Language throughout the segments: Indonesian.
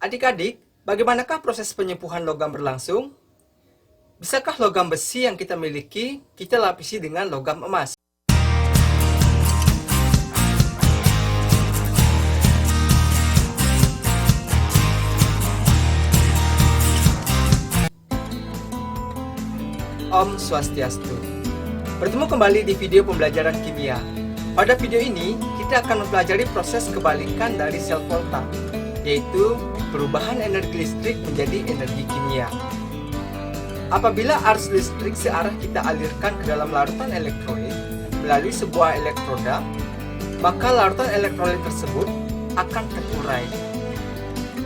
Adik-adik, bagaimanakah proses penyempuhan logam berlangsung? Bisakah logam besi yang kita miliki, kita lapisi dengan logam emas? Om Swastiastu. Bertemu kembali di video pembelajaran kimia. Pada video ini, kita akan mempelajari proses kebalikan dari sel volta, yaitu perubahan energi listrik menjadi energi kimia. Apabila arus listrik searah kita alirkan ke dalam larutan elektrolit melalui sebuah elektroda, maka larutan elektrolit tersebut akan terurai.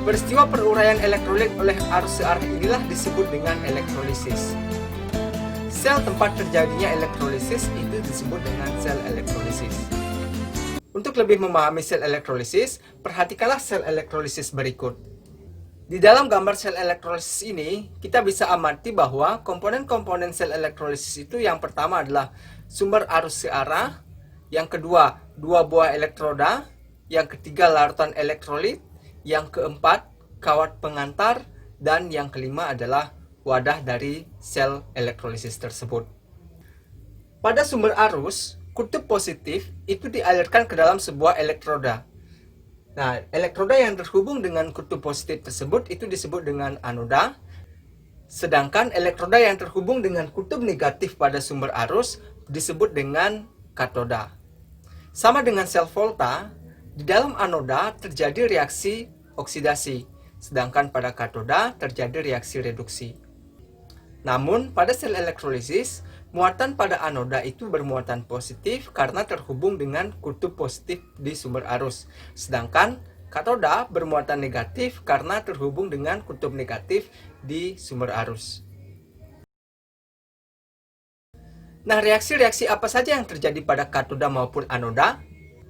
Peristiwa peruraian elektrolit oleh arus searah inilah disebut dengan elektrolisis. Sel tempat terjadinya elektrolisis itu disebut dengan sel elektrolisis. Untuk lebih memahami sel elektrolisis, perhatikanlah sel elektrolisis berikut. Di dalam gambar sel elektrolisis ini, kita bisa amati bahwa komponen-komponen sel elektrolisis itu yang pertama adalah sumber arus searah, yang kedua, dua buah elektroda, yang ketiga larutan elektrolit, yang keempat, kawat pengantar, dan yang kelima adalah wadah dari sel elektrolisis tersebut. Pada sumber arus, kutub positif itu dialirkan ke dalam sebuah elektroda. Nah, elektroda yang terhubung dengan kutub positif tersebut itu disebut dengan anoda, sedangkan elektroda yang terhubung dengan kutub negatif pada sumber arus disebut dengan katoda. Sama dengan sel volta, di dalam anoda terjadi reaksi oksidasi, sedangkan pada katoda terjadi reaksi reduksi. Namun, pada sel elektrolisis, muatan pada anoda itu bermuatan positif karena terhubung dengan kutub positif di sumber arus. Sedangkan katoda bermuatan negatif karena terhubung dengan kutub negatif di sumber arus. Nah, reaksi-reaksi apa saja yang terjadi pada katoda maupun anoda?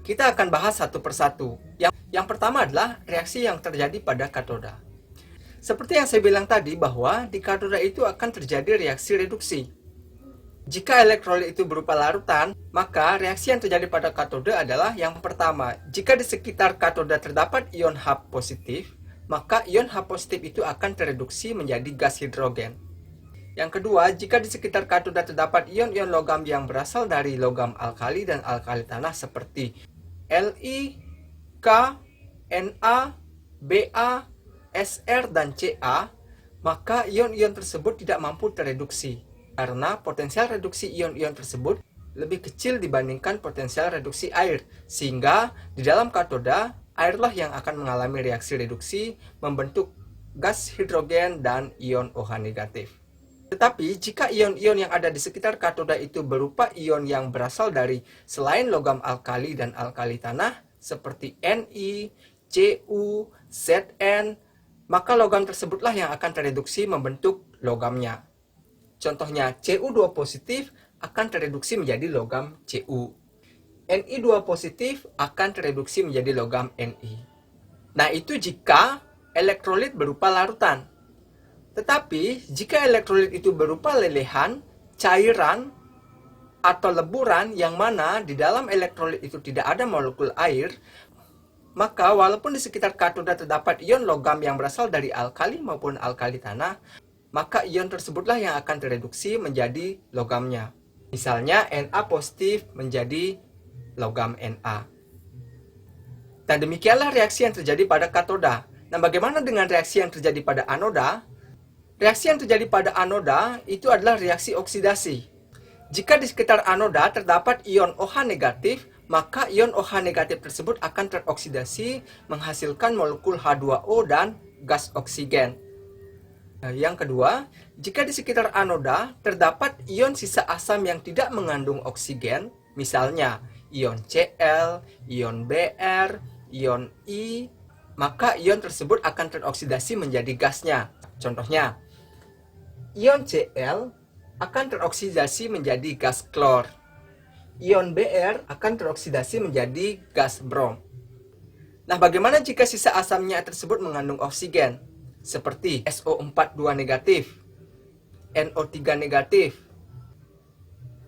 Kita akan bahas satu persatu. Yang pertama adalah reaksi yang terjadi pada katoda. Seperti yang saya bilang tadi bahwa di katoda itu akan terjadi reaksi reduksi. Jika elektrolit itu berupa larutan, maka reaksi yang terjadi pada katoda adalah yang pertama, jika di sekitar katoda terdapat ion H positif, maka ion H positif itu akan tereduksi menjadi gas hidrogen. Yang kedua, jika di sekitar katoda terdapat ion-ion logam yang berasal dari logam alkali dan alkali tanah seperti Li, K, Na, Ba, Sr dan Ca, maka ion-ion tersebut tidak mampu tereduksi karena potensial reduksi ion-ion tersebut lebih kecil dibandingkan potensial reduksi air, sehingga di dalam katoda airlah yang akan mengalami reaksi reduksi membentuk gas hidrogen dan ion OH negatif. Tetapi jika ion-ion yang ada di sekitar katoda itu berupa ion yang berasal dari selain logam alkali dan alkali tanah seperti Ni, Cu, Zn, maka logam tersebutlah yang akan tereduksi membentuk logamnya. Contohnya, Cu2 positif akan tereduksi menjadi logam Cu. Ni2 positif akan tereduksi menjadi logam Ni. Nah, itu jika elektrolit berupa larutan. Tetapi, jika elektrolit itu berupa lelehan, cairan, atau leburan yang mana di dalam elektrolit itu tidak ada molekul air, maka walaupun di sekitar katoda terdapat ion logam yang berasal dari alkali maupun alkali tanah, maka ion tersebutlah yang akan tereduksi menjadi logamnya. Misalnya Na positif menjadi logam Na. Dan demikianlah reaksi yang terjadi pada katoda. Nah, bagaimana dengan reaksi yang terjadi pada anoda? Reaksi yang terjadi pada anoda itu adalah reaksi oksidasi. Jika di sekitar anoda terdapat ion OH negatif, maka ion OH negatif tersebut akan teroksidasi menghasilkan molekul H2O dan gas oksigen. Nah, yang kedua, jika di sekitar anoda terdapat ion sisa asam yang tidak mengandung oksigen, misalnya ion Cl, ion Br, ion I, maka ion tersebut akan teroksidasi menjadi gasnya. Contohnya, ion Cl akan teroksidasi menjadi gas klor. Ion Br akan teroksidasi menjadi gas brom. Nah, bagaimana jika sisa asamnya tersebut mengandung oksigen? Seperti SO42 negatif, NO3 negatif.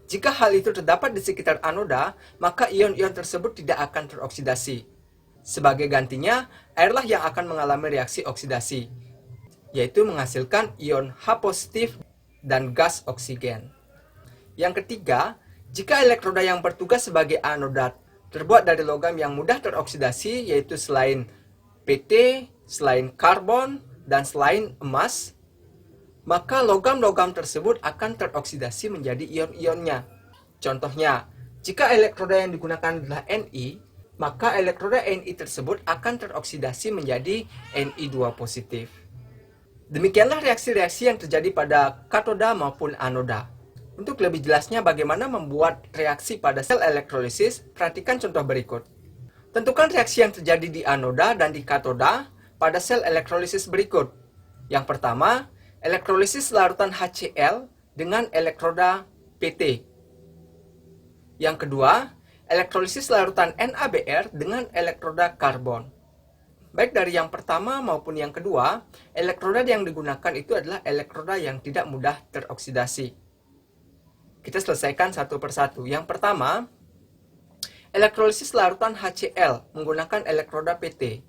Jika hal itu terdapat di sekitar anoda, maka ion-ion tersebut tidak akan teroksidasi. Sebagai gantinya, airlah yang akan mengalami reaksi oksidasi, yaitu menghasilkan ion H positif dan gas oksigen. Yang ketiga, jika elektroda yang bertugas sebagai anoda terbuat dari logam yang mudah teroksidasi, yaitu selain PT, selain karbon, dan selain emas, maka logam-logam tersebut akan teroksidasi menjadi ion-ionnya. Contohnya, jika elektroda yang digunakan adalah Ni, maka elektroda Ni tersebut akan teroksidasi menjadi Ni2 positif. Demikianlah reaksi-reaksi yang terjadi pada katoda maupun anoda. Untuk lebih jelasnya bagaimana membuat reaksi pada sel elektrolisis, perhatikan contoh berikut. Tentukan reaksi yang terjadi di anoda dan di katoda pada sel elektrolisis berikut. Yang pertama, elektrolisis larutan HCl dengan elektroda PT. Yang kedua, elektrolisis larutan NaBr dengan elektroda karbon. Baik dari yang pertama maupun yang kedua, elektroda yang digunakan itu adalah elektroda yang tidak mudah teroksidasi. Kita selesaikan satu persatu. Yang pertama, elektrolisis larutan HCl menggunakan elektroda PT.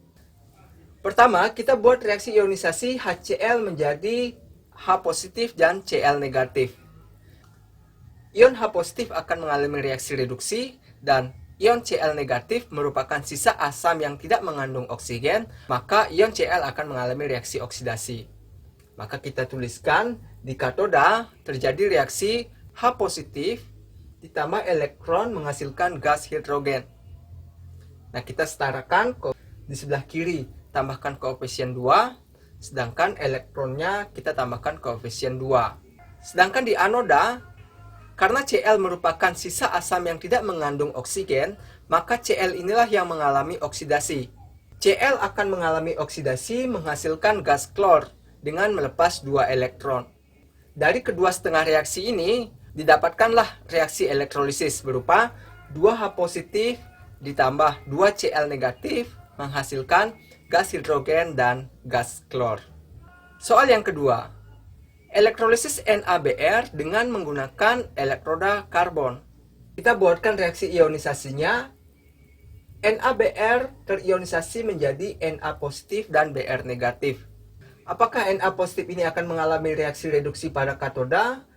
Pertama, kita buat reaksi ionisasi HCl menjadi H positif dan Cl negatif. Ion H positif akan mengalami reaksi reduksi dan ion Cl negatif merupakan sisa asam yang tidak mengandung oksigen, maka ion Cl akan mengalami reaksi oksidasi. Maka kita tuliskan di katoda terjadi reaksi H positif ditambah elektron menghasilkan gas hidrogen. Nah, kita setarakan di sebelah kiri tambahkan koefisien 2, sedangkan elektronnya kita tambahkan koefisien 2. Sedangkan di anoda, karena Cl merupakan sisa asam yang tidak mengandung oksigen, maka Cl inilah yang mengalami oksidasi. Cl akan mengalami oksidasi menghasilkan gas klor dengan melepas 2 elektron. Dari kedua setengah reaksi ini, didapatkanlah reaksi elektrolisis berupa 2H positif ditambah 2 Cl negatif menghasilkan gas hidrogen dan gas klor. Soal yang kedua, elektrolisis NaBr dengan menggunakan elektroda karbon. Kita buatkan reaksi ionisasinya. NaBr terionisasi menjadi Na positif dan Br negatif. Apakah Na positif ini akan mengalami reaksi reduksi pada katoda,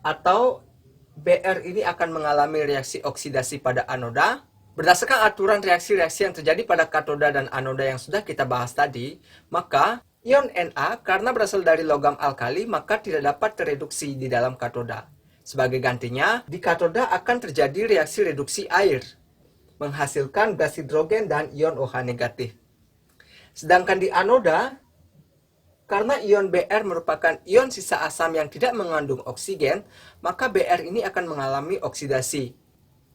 atau Br ini akan mengalami reaksi oksidasi pada anoda? Berdasarkan aturan reaksi-reaksi yang terjadi pada katoda dan anoda yang sudah kita bahas tadi, maka ion Na karena berasal dari logam alkali maka tidak dapat tereduksi di dalam katoda. Sebagai gantinya, di katoda akan terjadi reaksi reduksi air, menghasilkan gas hidrogen dan ion OH negatif. Sedangkan di anoda, karena ion Br merupakan ion sisa asam yang tidak mengandung oksigen, maka Br ini akan mengalami oksidasi,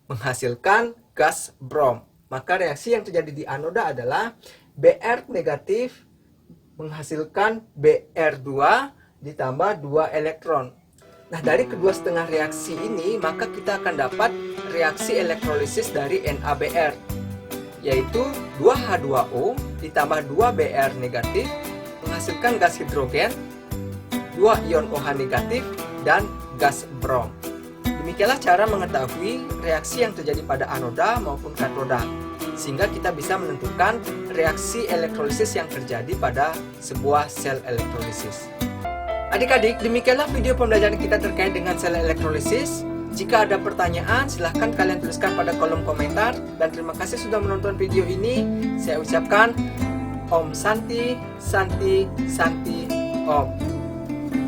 menghasilkan gas brom. Maka reaksi yang terjadi di anoda adalah Br negatif menghasilkan Br2 ditambah 2 elektron. Nah, dari kedua setengah reaksi ini, maka kita akan dapat reaksi elektrolisis dari NaBr, yaitu 2H2O ditambah 2 Br negatif menghasilkan gas hidrogen, 2 ion OH negatif, dan gas brom. Demikianlah cara mengetahui reaksi yang terjadi pada anoda maupun katoda, sehingga kita bisa menentukan reaksi elektrolisis yang terjadi pada sebuah sel elektrolisis. Adik-adik, demikianlah video pembelajaran kita terkait dengan sel elektrolisis. Jika ada pertanyaan, silahkan kalian tuliskan pada kolom komentar. Dan terima kasih sudah menonton video ini. Saya ucapkan Om Santi, Santi, Santi, Om.